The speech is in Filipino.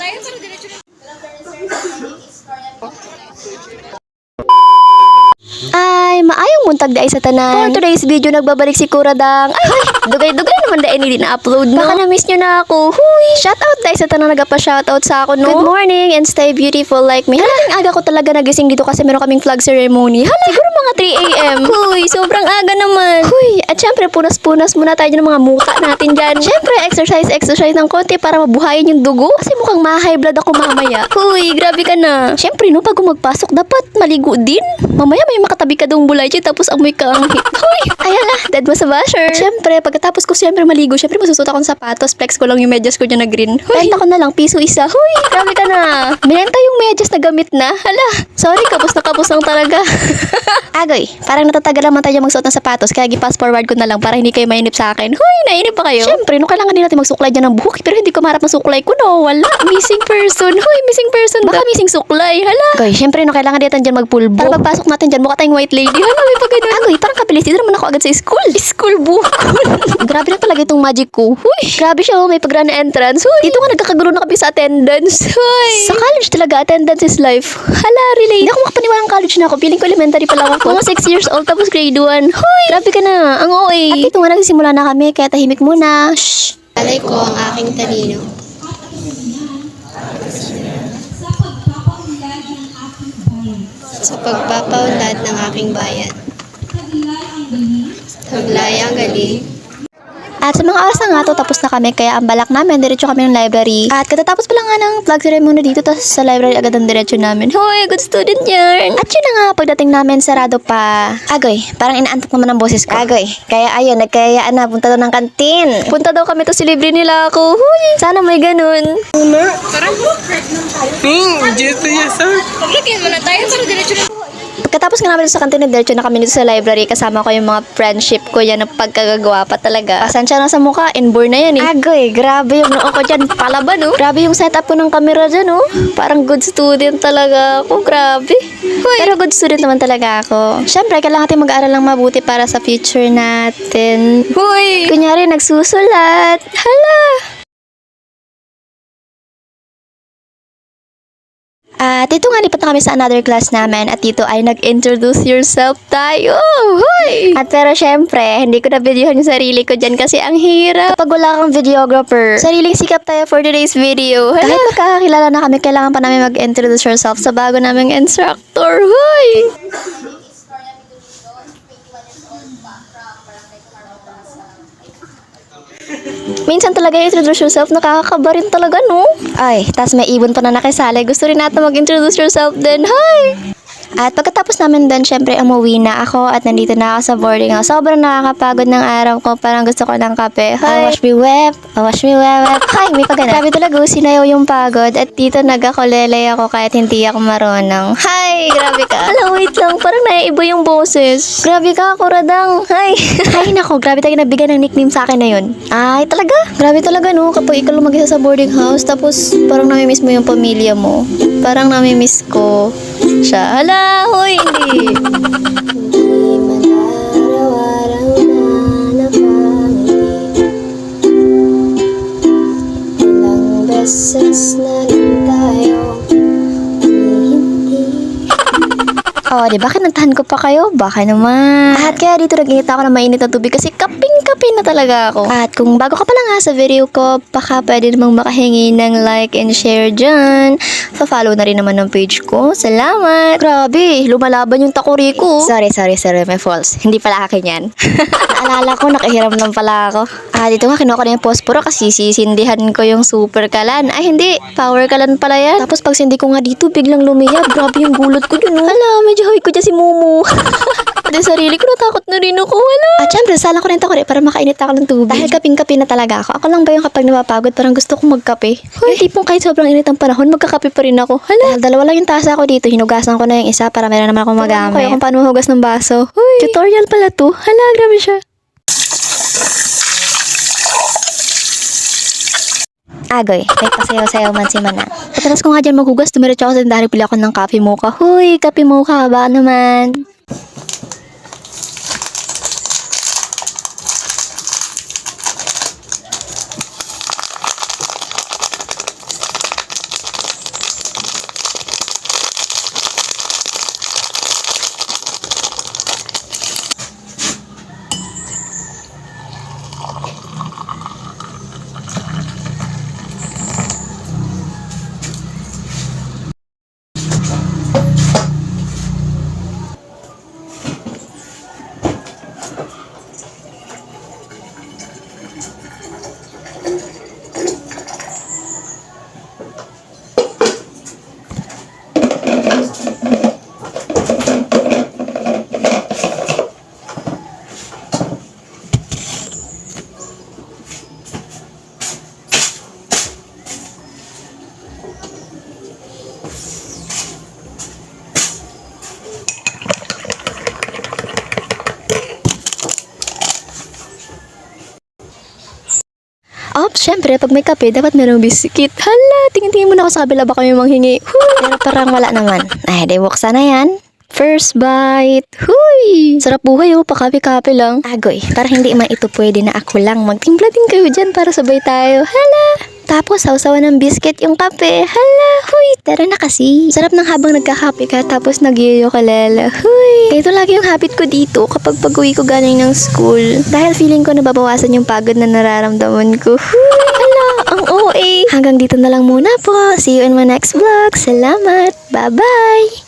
tayo pero diretso na. Ay, maayong muntag dai sa tanan. For today's video, nagbabalik si Kuradang. Ay, dugay-dugay naman dai hindi na-upload, no? Baka na-miss nyo na ako. Huy! Shoutout dai sa tanan nagapa-shoutout sa ako, no? Good morning and stay beautiful like me. Halating aga ko talaga nagising dito kasi meron kaming flag ceremony. Hala, siguro mga 3 a.m. Huy, sobrang aga naman. Huy, at syempre, punas-punas muna tayo ng mga muka natin dyan. Syempre, exercise ng konti para mabuhayin yung dugo. Kasi mukhang ma-high blood ako mamaya. Huy, grabe ka na. Syempre, no, pag magpasok, dapat maligo din. Mamaya may makatabi ka dong bulay dyan, tapos amoy ka ang hit. Huy, ayan na, dead mo sa basher. Syempre, pagkatapos ko syempre maligo, syempre masusot akong sapatos, flex ko lang yung medyas ko dyan na green. Benta ko na lang, piso isa. Huy, grabe ka na. Binenta yung medyas na gamit na. Hala, sorry, kapos lang talaga. Agoy, parang natatagal naman tayo magsuot ng sapatos, kaya gi-pass forward ko na lang para hindi kayo mainip sa akin. Huy, nainip pa kayo? Syempre, no, kailangan din natin magsuklay dyan ng buhok, pero hindi ko marap ng suklay ko, no. Wala, missing person. Huy, missing person. Baka missing suklay. Hala. Agoy, syempre, no, kailangan din natin dyan magpulbo. Para pagpasok natin dyan, mukha tayong white lady. Hala, may pa ganun. Agoy, parang kabilis. Dito naman ako agad sa school. School bukol. Grabe na talaga itong magic ko. Huy, grabe siya, oh, may pag-run na entrance. Huy, dito nga nagkakagulo na kami sa attendance. Huy, sa college talaga, attendance is life. Hala, relate. Hindi ako makapaniwalang college na ako. Feeling ko elementary pa lang ako. Mga 6 years old, tapos grade 1. Huy, grabe ka na. Ang OA. At dito nga nagsisimula na kami, kaya tahimik muna. Shh. Alay ko ang aking talino. Sa pagpapaunlad ng aking bayan. Taglay ang galing. At sa mga oras na nga to, tapos na kami, kaya ang balak namin, diretso kami ng library. At katatapos pa lang nga ng flag ceremony dito, tapos sa library agad ang diretso namin. Hoy, good student yarn! At yun na nga, pagdating namin, sarado pa. Agoy, parang inaantok naman ang boses ko. Agoy, kaya ayun, nagkayaan na, punta daw ng kantin. Punta daw kami, tapos libre nila ako. Hoy, sana may ganun. Dito yes, sir. Paglagyan mo na tayo pero diretso na. Pagkatapos nga namin sa kantin, diretso na kami dito sa library. Kasama ko yung mga friendship ko yan na pagkagagawa pa talaga. Pasensya na sa mukha, inborn na yan eh. Agoy, grabe yung noo ko dyan. Palaban oh. Grabe yung setup ko ng camera dyan oh. Parang good student talaga ako. Grabe. Hoy. Pero good student naman talaga ako. Syempre, kailangan natin mag-aaral lang mabuti para sa future natin. Hoy! Kunyari, nagsusulat. Hala! At dito nga, lipat na kami sa another class namin at dito ay nag-introduce yourself tayo. Hoy! At pero syempre, hindi ko na videohan yung sarili ko dyan kasi ang hirap. Kapag wala kang videographer, sariling sikap tayo for today's video. Hala. Kahit magkakakilala na kami, kailangan pa namin mag-introduce yourself sa bago naming instructor. Hoy! Minsan talaga introduce yourself, nakakakaba rin talaga, no? Ay, tas may ibon pa na nakisali. Gusto rin natin mag-introduce yourself din. Hi! At pagkatapos namin doon, syempre umuwi na ako at nandito na ako sa boarding house. Sobrang nakakapagod ng araw ko. Parang gusto ko ng kape. Hi! Wash me web. Wash me web. Hi! May pagana. Grabe talaga, sinayaw yung pagod. At dito nagakulelay ako kahit hindi ako marunong. Hi! Grabe ka. Hala, wait lang. Parang naiiba yung boses. Grabe ka, Kuradang. Hi! Ay, nako. Grabe tayo nabigyan ng nickname sa akin na yun. Ay, talaga? Grabe talaga, no? Kapag ikaw lumag isa sa boarding house, tapos parang namimiss mo yung pamilya mo. Parang namimiss ko siya. Hala! Hoy, hindi. Ilang beses na rin tayo Oh, di ba kinantahan ko pa kayo? Baka naman. At kaya dito nag-init ako ng mainit na tubig kasi kaping-kape na talaga ako. At kung bago ka pa lang nga sa video ko, baka pwede namang makahingi ng like and share dyan. Pa-follow na rin naman ng page ko. Salamat! Grabe, lumalaban yung takuri ko. Sorry, may false. Hindi pala akin yan. Naalala ko, nakahiram lang pala ako. Dito nga kinuha ko na yung posporo kasi sisindihan ko yung super kalan. Ay, hindi. Power kalan pala yan. Tapos pag sindi ko nga dito, biglang lumiyab. Grabe yung gulot ko dun. Hala, medyo hoy ko dyan si Momo. Pati sarili ko, natakot na rin ako. Wala. At syempre, sala ko rin takot para makainit ako ng tubig. Dahil kaping-kape na talaga ako. Ako lang ba yung kapag napapagod, parang gusto kong magkape? Yung tipong kahit sobrang init ang panahon, magkakape pa rin ako. Hala. Dahil dalawa lang yung tasa ko dito, hinugasan ko na yung isa para meron naman akong magamit. Kaya kung paano mahugas ng baso. Hoy. Tutorial pala to. Hala, grabe siya. Agoy, may pasayaw-sayaw man si Manang. Pagkatas ko nga dyan maghugas, tumiretso ako sa tindahan, pili ako ng kape mocha. Huy, kape mocha, baka naman. syempre, pag may kape, dapat merong biskit. Hala, tingin-tingin muna ako sa kabila, baka may manghingi. Huy! Pero parang wala naman. Ay, di buksan na yan. First bite. Huy! Sarap buhay oh, pakape-kape lang. Agoy, para hindi man ito pwede na ako lang. Magtimpla din kayo dyan para sabay tayo. Hala! Tapos, sausawan ng biscuit yung kape. Hala! Huy! Tara na kasi. Sarap ng habang nagkakape ka, tapos nag-ukulele. Huy! Ito lagi yung habit ko dito kapag pag-uwi ko galing ng school. Dahil feeling ko nababawasan yung pagod na nararamdaman ko. Huy! Hala! Ang OA! Hanggang dito na lang muna po. See you in my next vlog. Salamat! Bye-bye!